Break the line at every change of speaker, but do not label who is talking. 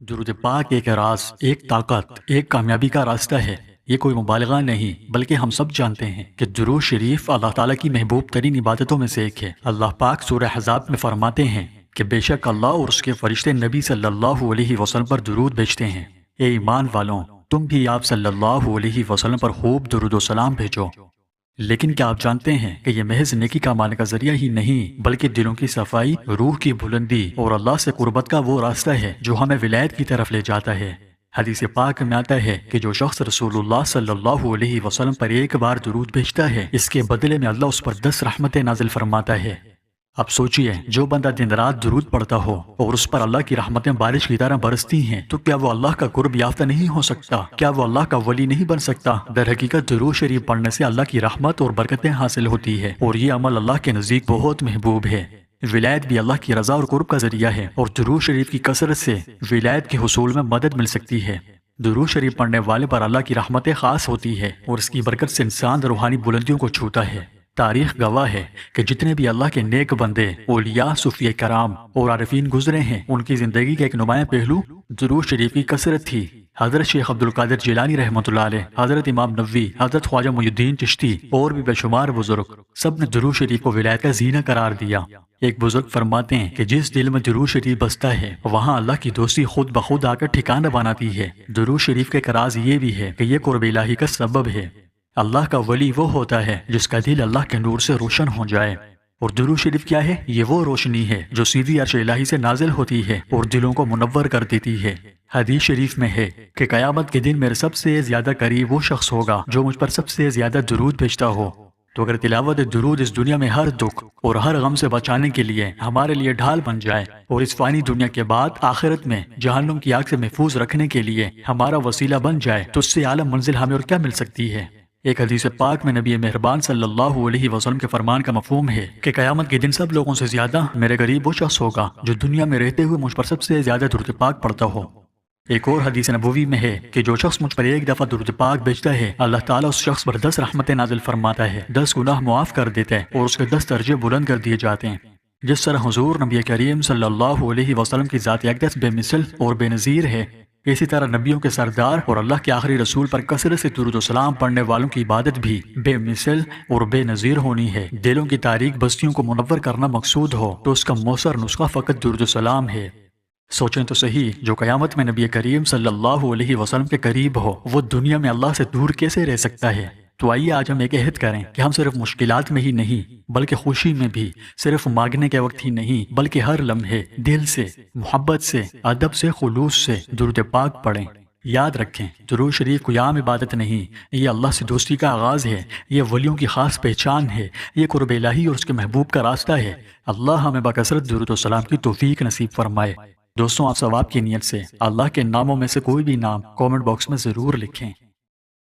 درود پاک ایک راز، ایک طاقت، ایک کامیابی کا راستہ ہے۔ یہ کوئی مبالغہ نہیں بلکہ ہم سب جانتے ہیں کہ درود شریف اللہ تعالیٰ کی محبوب ترین عبادتوں میں سے ایک ہے۔ اللہ پاک سورہ احزاب میں فرماتے ہیں کہ بے شک اللہ اور اس کے فرشتے نبی صلی اللہ علیہ وسلم پر درود بھیجتے ہیں۔ اے ایمان والوں، تم بھی آپ صلی اللہ علیہ وسلم پر خوب درود و سلام بھیجو۔ لیکن کیا آپ جانتے ہیں کہ یہ محض نیکی کمانے کا ذریعہ ہی نہیں بلکہ دلوں کی صفائی، روح کی بلندی اور اللہ سے قربت کا وہ راستہ ہے جو ہمیں ولایت کی طرف لے جاتا ہے۔ حدیث پاک میں آتا ہے کہ جو شخص رسول اللہ صلی اللہ علیہ وسلم پر ایک بار درود بھیجتا ہے، اس کے بدلے میں اللہ اس پر 10 رحمتیں نازل فرماتا ہے۔ اب سوچئے، جو بندہ دن رات درود پڑھتا ہو اور اس پر اللہ کی رحمتیں بارش کی طرح برستی ہیں تو کیا وہ اللہ کا قرب یافتہ نہیں ہو سکتا؟ کیا وہ اللہ کا ولی نہیں بن سکتا؟ در حقیقت درود شریف پڑھنے سے اللہ کی رحمت اور برکتیں حاصل ہوتی ہے اور یہ عمل اللہ کے نزدیک بہت محبوب ہے۔ ولایت بھی اللہ کی رضا اور قرب کا ذریعہ ہے اور درود شریف کی کثرت سے ولایت کے حصول میں مدد مل سکتی ہے۔ درود شریف پڑھنے والے پر اللہ کی رحمتیں خاص ہوتی ہے اور اس کی برکت سے انسان روحانی بلندیوں کو چھوتا ہے۔ تاریخ گواہ ہے کہ جتنے بھی اللہ کے نیک بندے، اولیاء، صوفیاء کرام اور عارفین گزرے ہیں، ان کی زندگی کا ایک نمایاں پہلو درود شریف کی کثرت تھی۔ حضرت شیخ عبد القادر جیلانی رحمۃ اللہ علیہ، حضرت امام نووی، حضرت خواجہ معین الدین چشتی اور بھی بے شمار بزرگ، سب نے درود شریف کو ولایت کا زینہ قرار دیا۔ ایک بزرگ فرماتے ہیں کہ جس دل میں درود شریف بستا ہے وہاں اللہ کی دوستی خود بخود آ کر ٹھکانہ بناتی ہے۔ درود شریف کے راز یہ بھی ہے کہ یہ قرب الہی کا سبب ہے۔ اللہ کا ولی وہ ہوتا ہے جس کا دل اللہ کے نور سے روشن ہو جائے۔ اور درود شریف کیا ہے؟ یہ وہ روشنی ہے جو سیدھی عرش الہی سے نازل ہوتی ہے اور دلوں کو منور کر دیتی ہے۔ حدیث شریف میں ہے کہ قیامت کے دن میرے سب سے زیادہ قریب وہ شخص ہوگا جو مجھ پر سب سے زیادہ درود بھیجتا ہو۔ تو اگر تلاوت درود اس دنیا میں ہر دکھ اور ہر غم سے بچانے کے لیے ہمارے لیے ڈھال بن جائے اور اس فانی دنیا کے بعد آخرت میں جہنم کی آگ سے محفوظ رکھنے کے لیے ہمارا وسیلہ بن جائے تو اس سے اعلیٰ منزل ہمیں اور کیا مل سکتی ہے؟ ایک حدیث پاک میں نبی مہربان صلی اللہ علیہ وسلم کے فرمان کا مفہوم ہے کہ قیامت کے دن سب لوگوں سے زیادہ میرے قریب وہ شخص ہوگا جو دنیا میں رہتے ہوئے مجھ پر سب سے زیادہ درود پاک پڑھتا ہو۔ ایک اور حدیث نبوی میں ہے کہ جو شخص مجھ پر ایک دفعہ درود پاک بھیجتا ہے، اللہ تعالیٰ اس شخص پر 10 رحمتیں نازل فرماتا ہے، 10 گناہ معاف کر دیتا ہے اور اس کے 10 درجے بلند کر دیے جاتے ہیں۔ جس طرح حضور نبی کریم صلی اللہ علیہ وسلم کی ذات اقدس بے مثل اور بے نظیر ہے، اسی طرح نبیوں کے سردار اور اللہ کے آخری رسول پر کثرت سے درود و سلام پڑھنے والوں کی عبادت بھی بے مثل اور بے نظیر ہونی ہے۔ دلوں کی تاریک بستیوں کو منور کرنا مقصود ہو تو اس کا مؤثر نسخہ فقط درود و سلام ہے۔ سوچیں تو صحیح، جو قیامت میں نبی کریم صلی اللہ علیہ وسلم کے قریب ہو وہ دنیا میں اللہ سے دور کیسے رہ سکتا ہے؟ تو آئیے آج ہم ایک عہد کریں کہ ہم صرف مشکلات میں ہی نہیں بلکہ خوشی میں بھی، صرف مانگنے کے وقت ہی نہیں بلکہ ہر لمحے دل سے، محبت سے، ادب سے، خلوص سے درود پاک پڑھیں۔ یاد رکھیں، درود شریف کوئی عام عبادت نہیں، یہ اللہ سے دوستی کا آغاز ہے، یہ ولیوں کی خاص پہچان ہے، یہ قرب الہی اور اس کے محبوب کا راستہ ہے۔ اللہ ہمیں بکثرت درود و سلام کی توفیق نصیب فرمائے۔ دوستوں، آپ ثواب کی نیت سے اللہ کے ناموں میں سے کوئی بھی نام کامنٹ باکس میں ضرور لکھیں۔